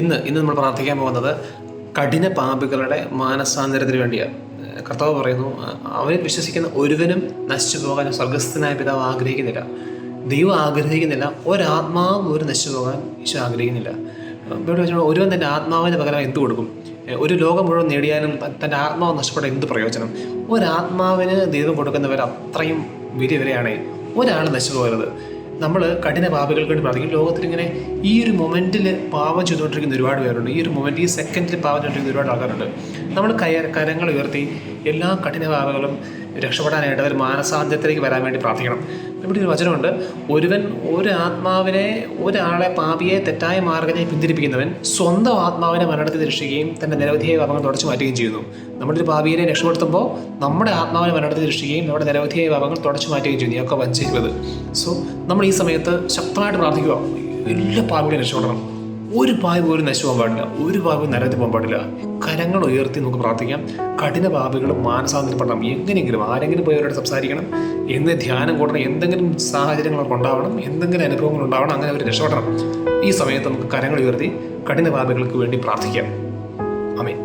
ഇന്ന് നമ്മൾ പ്രാർത്ഥിക്കാൻ പോകുന്നത് കഠിന പാപികളുടെ മാനസാന്തരത്തിന് വേണ്ടിയാണ്. കർത്താവ് പറയുന്നു, അവനിൽ വിശ്വസിക്കുന്ന ഒരുവനും നശിച്ചു പോകാൻ സ്വർഗസ്ഥനായ പിതാവ് ആഗ്രഹിക്കുന്നില്ല. ദൈവം ആഗ്രഹിക്കുന്നില്ല, ഒരാത്മാവ് ഒരു നശിച്ചു പോകാൻ ഈശോ ആഗ്രഹിക്കുന്നില്ല. ഇവിടെ വെച്ചാൽ ഒരുവൻ തൻ്റെ ആത്മാവിന് പകരം എന്ത് കൊടുക്കും? ഒരു ലോകം മുഴുവൻ നേടിയാലും തൻ്റെ ആത്മാവ് നഷ്ടപ്പെടാൻ എന്ത് പ്രയോജനം? ഒരാത്മാവിന് ദൈവം കൊടുക്കുന്നവർ അത്രയും വിലയാണ്. ഒരാൾ നശിച്ചു പോകരുത്. നമ്മൾ കഠിന പാപികൾക്ക് വേണ്ടി പ്രാർത്ഥിക്കും. ലോകത്തിലിങ്ങനെ ഈ ഒരു മൊമെൻറ്റിൽ പാപം ചെയ്തുകൊണ്ടിരിക്കുന്ന ഒരുപാട് പേരുണ്ട്. ഈ ഒരു മൊമെൻറ്റ്, ഈ സെക്കൻഡിൽ പാപം ചെയ്തുകൊണ്ടിരിക്കുന്ന ഒരുപാട് ആൾക്കാരുണ്ട്. നമ്മൾ കരങ്ങൾ ഉയർത്തി എല്ലാ കഠിന പാപങ്ങളും രക്ഷപ്പെടാനായിട്ട് അവർ മാനസാന്തരത്തിലേക്ക് വരാൻ വേണ്ടി പ്രാർത്ഥിക്കണം. ഇവിടെ ഒരു വചനമുണ്ട്, ഒരാളെ പാപിയെ തെറ്റായ മാർഗ്ഗത്തെ പിന്തിരിപ്പിക്കുന്നവൻ സ്വന്തം ആത്മാവിനെ മരണത്തിൽ രക്ഷിക്കുകയും തൻ്റെ നിരവധിയായ പാപങ്ങൾ തുടച്ചു മാറ്റുകയും ചെയ്യുന്നു. നമ്മളൊരു പാപിയെ രക്ഷപ്പെടുത്തുമ്പോൾ നമ്മുടെ ആത്മാവിനെ മരണത്തിൽ രക്ഷിക്കുകയും നമ്മുടെ നിരവധിയായ പാപങ്ങൾ തുടച്ചു മാറ്റുകയും ചെയ്യുന്നു. ഇതൊക്കെ വഞ്ചിക്കുന്നത്. സോ നമ്മൾ ഈ സമയത്ത് ശക്തമായിട്ട് പ്രാർത്ഥിക്കുക, എല്ലാ പാപികളെയും രക്ഷപ്പെടണം. ഒരു പാപി പോലും നശിച്ചു പോകാൻ പാടില്ല, ഒരു പാപി നരകത്തിൽ പോകാൻ പാടില്ല. കരങ്ങൾ ഉയർത്തി നമുക്ക് പ്രാർത്ഥിക്കാം. കഠിന പാപികളും മാനസാന്തരപ്പെടണം. എങ്ങനെയെങ്കിലും ആരെങ്കിലും പോയി അവരോട് സംസാരിക്കണം, എന്ന് ധ്യാനം കൂടണം, എന്തെങ്കിലും സാഹചര്യങ്ങളൊക്കെ ഉണ്ടാവണം, എന്തെങ്കിലും അനുഭവങ്ങൾ ഉണ്ടാവണം, അങ്ങനെ അവർ രക്ഷപ്പെടണം. ഈ സമയത്ത് നമുക്ക് കരങ്ങൾ ഉയർത്തി കഠിന പാപികൾക്ക് വേണ്ടി പ്രാർത്ഥിക്കാം. ആമേൻ.